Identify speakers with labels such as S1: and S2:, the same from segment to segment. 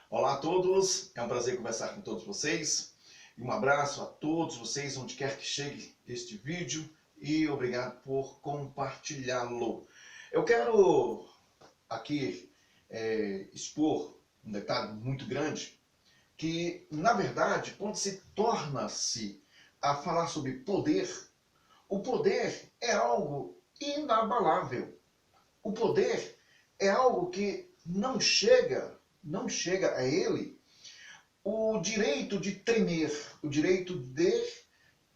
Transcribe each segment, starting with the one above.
S1: Olá a todos, é um prazer conversar com todos vocês. E um abraço a todos vocês, onde quer que chegue este vídeo, e obrigado por compartilhá-lo. Eu quero aqui expor um detalhe muito grande, que na verdade, quando se torna-se a falar sobre poder, o poder é algo inabalável. O poder é algo que não chega a ele o direito de tremer, o direito de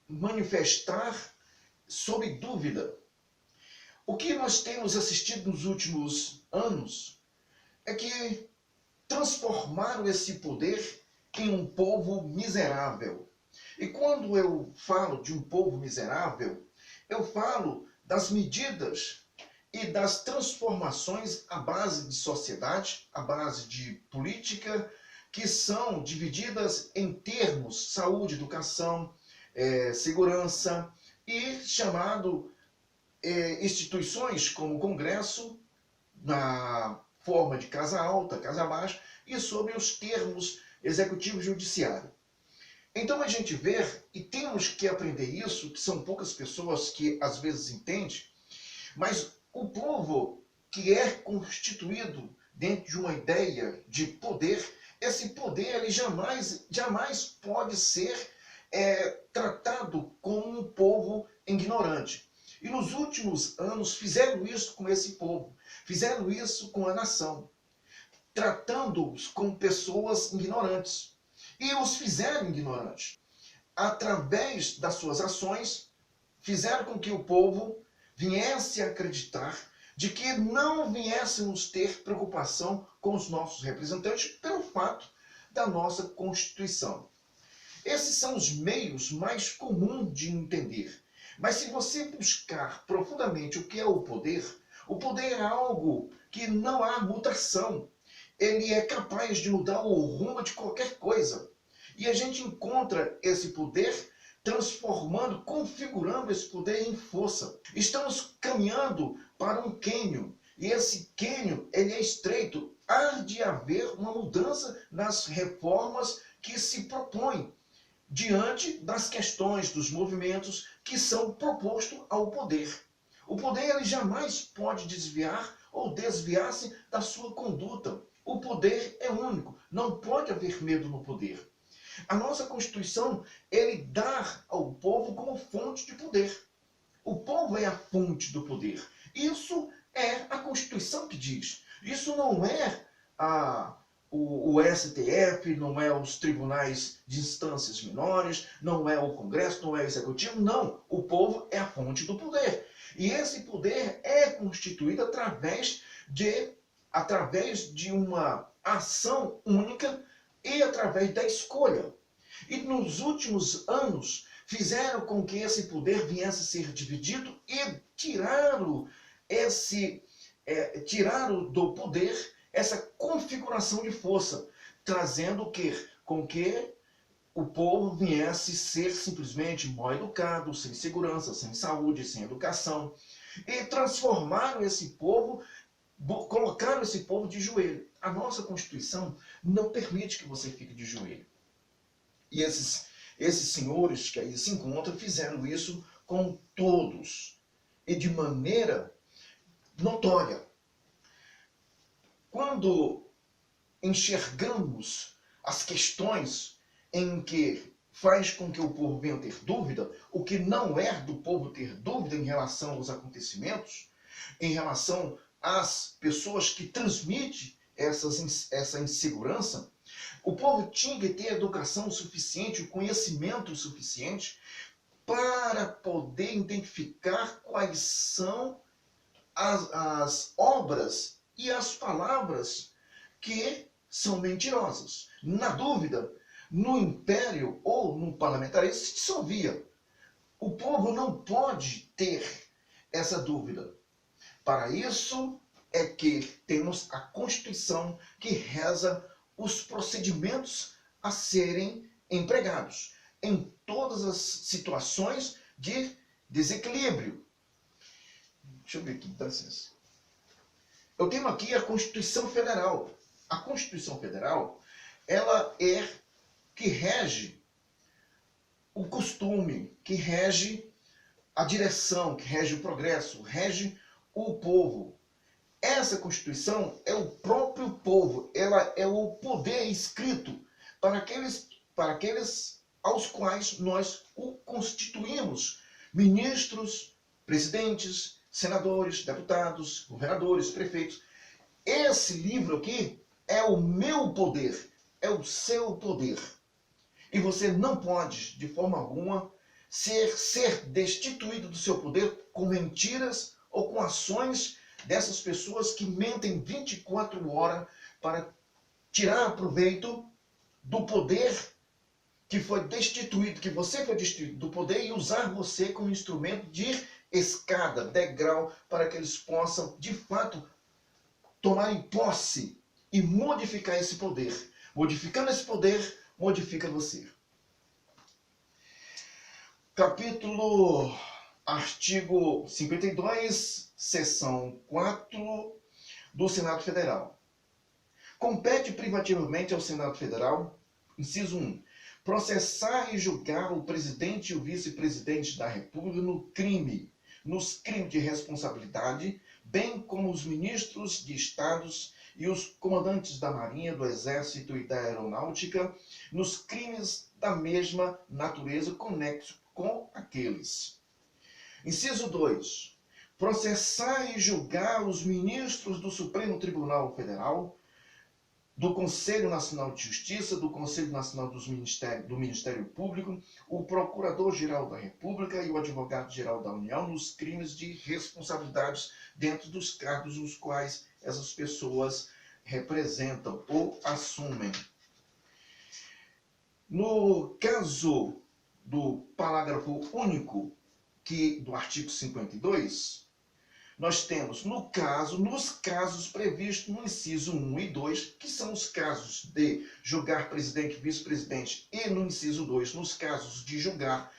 S1: manifestar sob dúvida. O que nós temos assistido nos últimos anos é que transformaram esse poder em um povo miserável. E quando eu falo de um povo miserável, eu falo das medidas e das transformações à base de sociedade, à base de política, que são divididas em termos saúde, educação, segurança, e chamado instituições como o Congresso, na forma de casa alta, casa baixa, e sobre os termos executivo e judiciário. Então a gente vê, e temos que aprender isso, que são poucas pessoas que às vezes entendem, mas o povo que é constituído dentro de uma ideia de poder, esse poder ele jamais pode ser tratado como um povo ignorante. E nos últimos anos fizeram isso com esse povo, fizeram isso com a nação, tratando-os como pessoas ignorantes. E os fizeram ignorantes. Através das suas ações, fizeram com que o povo viesse a acreditar de que não viéssemos ter preocupação com os nossos representantes pelo fato da nossa Constituição. Esses são os meios mais comuns de entender. Mas se você buscar profundamente o que é o poder é algo que não há mutação. Ele é capaz de mudar o rumo de qualquer coisa. E a gente encontra esse poder transformando, configurando esse poder em força. Estamos caminhando para um cânion, e esse cânion ele é estreito. Há de haver uma mudança nas reformas que se propõem diante das questões, dos movimentos que são propostos ao poder. O poder ele jamais pode desviar ou desviar-se da sua conduta. O poder é único, não pode haver medo no poder. A nossa Constituição, ele dá ao povo como fonte de poder. O povo é a fonte do poder. Isso é a Constituição que diz. Isso não é o STF, não é os tribunais de instâncias menores, não é o Congresso, não é o Executivo, não. O povo é a fonte do poder. E esse poder é constituído através de uma ação única e através da escolha. E nos últimos anos fizeram com que esse poder viesse a ser dividido e tiraram do poder essa configuração de força, trazendo com que o povo viesse a ser simplesmente mal educado, sem segurança, sem saúde, sem educação, e transformaram esse povo, colocaram esse povo de joelho. A nossa Constituição não permite que você fique de joelho. E esses senhores que aí se encontram fizeram isso com todos e de maneira notória. Quando enxergamos as questões em que faz com que o povo venha ter dúvida, o que não é do povo ter dúvida em relação aos acontecimentos, em relação às pessoas que transmitem essa insegurança, o povo tinha que ter educação suficiente, o conhecimento suficiente para poder identificar quais são as obras e as palavras que são mentirosas. Na dúvida, no império ou no parlamentarismo se dissolvia. O povo não pode ter essa dúvida. Para isso é que temos a Constituição que reza os procedimentos a serem empregados em todas as situações de desequilíbrio. Deixa eu ver aqui, dá licença. Eu tenho aqui a Constituição Federal. A Constituição Federal, ela é que rege o costume, que rege a direção, que rege o progresso, rege o povo. Essa Constituição é o próprio povo, ela é o poder escrito para aqueles aos quais nós o constituímos. Ministros, presidentes, senadores, deputados, governadores, prefeitos. Esse livro aqui é o meu poder, é o seu poder. E você não pode, de forma alguma, ser destituído do seu poder com mentiras ou com ações dessas pessoas que mentem 24 horas para tirar proveito do poder que foi destituído, que você foi destituído do poder e usar você como instrumento de escada, degrau, para que eles possam, de fato, tomarem posse e modificar esse poder. Modificando esse poder, modifica você. Artigo 52, seção 4 do Senado Federal. Compete privativamente ao Senado Federal, inciso 1, processar e julgar o presidente e o vice-presidente da República nos crimes de responsabilidade, bem como os ministros de estados e os comandantes da Marinha, do Exército e da Aeronáutica, nos crimes da mesma natureza conexos com aqueles. Inciso 2. Processar e julgar os ministros do Supremo Tribunal Federal, do Conselho Nacional de Justiça, do Conselho Nacional do Ministério Público, o Procurador-Geral da República e o Advogado-Geral da União nos crimes de responsabilidades dentro dos cargos os quais essas pessoas representam ou assumem. No caso do parágrafo único do artigo 52, nós temos, nos casos previstos no inciso 1 e 2, que são os casos de julgar presidente e vice-presidente, e no inciso 2, nos casos de julgar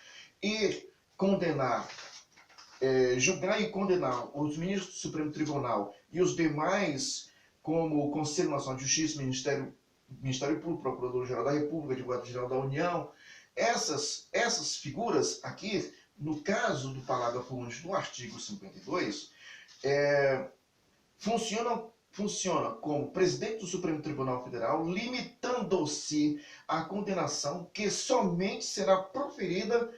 S1: e condenar os ministros do Supremo Tribunal e os demais, como o Conselho Nacional de Justiça, Ministério Público, Procurador-Geral da República, Advogado-Geral da União, essas figuras aqui, no caso do parágrafo único do artigo 52, funciona como presidente do Supremo Tribunal Federal, limitando-se à condenação que somente será proferida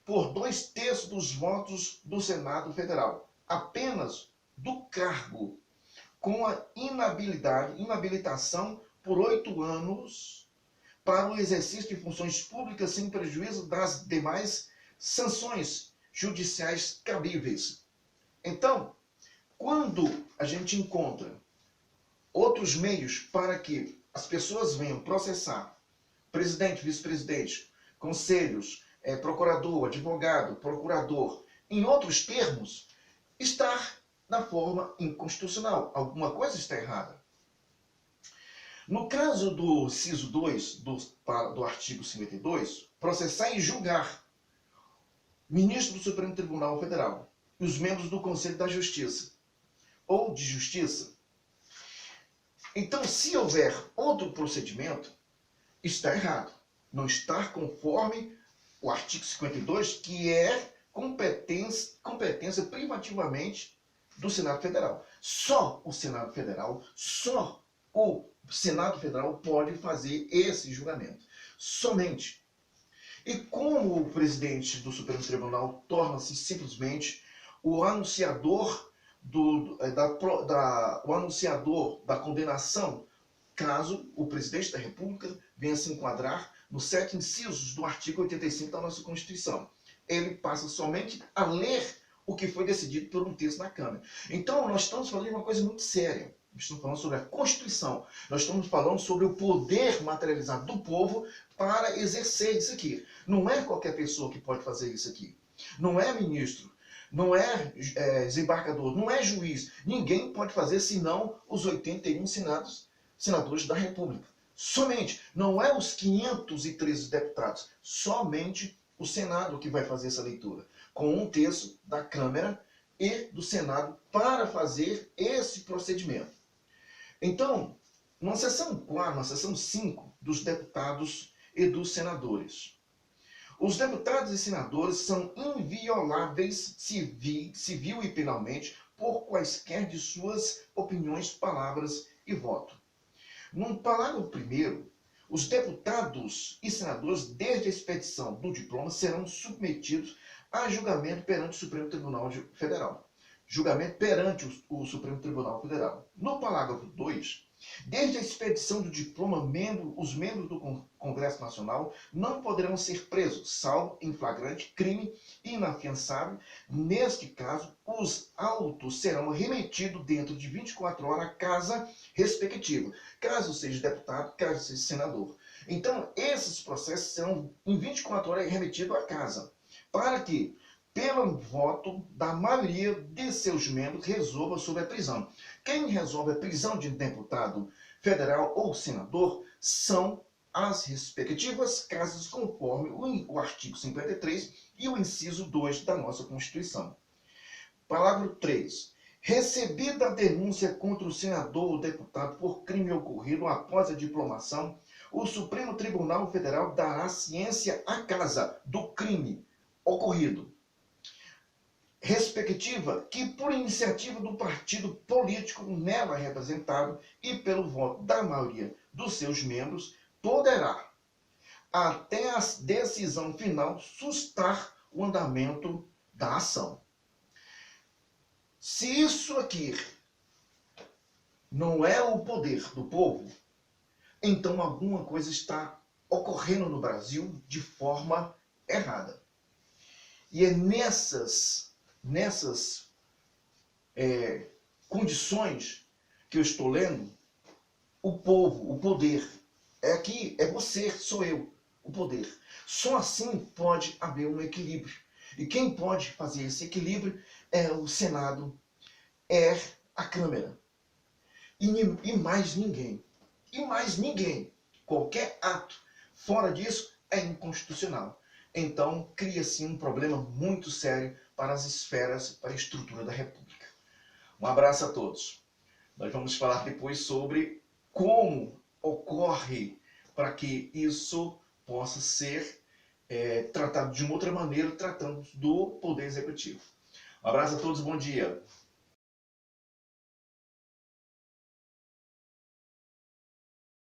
S1: por 2/3 dos votos do Senado Federal, apenas do cargo, com a inabilitação por 8 anos para o exercício de funções públicas sem prejuízo das demais sanções judiciais cabíveis. Então, quando a gente encontra outros meios para que as pessoas venham processar presidente, vice-presidente, conselhos, procurador, advogado, procurador, em outros termos, está na forma inconstitucional. Alguma coisa está errada. No caso do inciso 2 do artigo 52, processar e julgar ministro do Supremo Tribunal Federal e os membros do Conselho da Justiça ou de Justiça. Então, se houver outro procedimento, está errado. Não está conforme o artigo 52, que é competência privativamente do Senado Federal. Só o Senado Federal pode fazer esse julgamento. Somente. E como o presidente do Supremo Tribunal torna-se simplesmente o anunciador da condenação, caso o presidente da República venha se enquadrar nos 7 incisos do artigo 85 da nossa Constituição. Ele passa somente a ler o que foi decidido por um terço da Câmara. Então, nós estamos falando de uma coisa muito séria. Nós estamos falando sobre a Constituição. Nós estamos falando sobre o poder materializado do povo para exercer isso aqui. Não é qualquer pessoa que pode fazer isso aqui. Não é ministro, não é desembargador, não é juiz. Ninguém pode fazer senão os 81 senadores da República. Somente. Não é os 513 deputados. Somente o Senado que vai fazer essa leitura. Com 1/3 da Câmara e do Senado para fazer esse procedimento. Então, na seção 4, na seção 5 dos deputados e dos senadores. Os deputados e senadores são invioláveis civil e penalmente por quaisquer de suas opiniões, palavras e voto. No parágrafo 1º, os deputados e senadores, desde a expedição do diploma, serão submetidos a julgamento perante o Supremo Tribunal Federal. Julgamento perante o Supremo Tribunal Federal. No parágrafo 2, desde a expedição do diploma, os membros do Congresso Nacional não poderão ser presos, salvo em flagrante crime inafiançável. Neste caso, os autos serão remetidos dentro de 24 horas à casa respectiva, caso seja deputado, caso seja senador. Então, esses processos serão em 24 horas remetidos à casa, para que, pelo voto da maioria de seus membros, resolva sobre a prisão. Quem resolve a prisão de deputado federal ou senador são as respectivas casas, conforme o artigo 53 e o inciso 2 da nossa Constituição. Parágrafo 3. Recebida a denúncia contra o senador ou deputado por crime ocorrido após a diplomação, o Supremo Tribunal Federal dará ciência à casa do crime ocorrido, respectiva que, por iniciativa do partido político nela representado e pelo voto da maioria dos seus membros, poderá, até a decisão final, sustar o andamento da ação. Se isso aqui não é o poder do povo, então alguma coisa está ocorrendo no Brasil de forma errada. E é nessas condições que eu estou lendo, o povo, o poder, aqui é você, sou eu, o poder. Só assim pode haver um equilíbrio. E quem pode fazer esse equilíbrio é o Senado, é a Câmara. E mais ninguém. E mais ninguém. Qualquer ato fora disso é inconstitucional. Então, cria-se um problema muito sério para as esferas, para a estrutura da República. Um abraço a todos. Nós vamos falar depois sobre como ocorre para que isso possa ser tratado de uma outra maneira, tratando do Poder Executivo. Um abraço a todos, bom dia.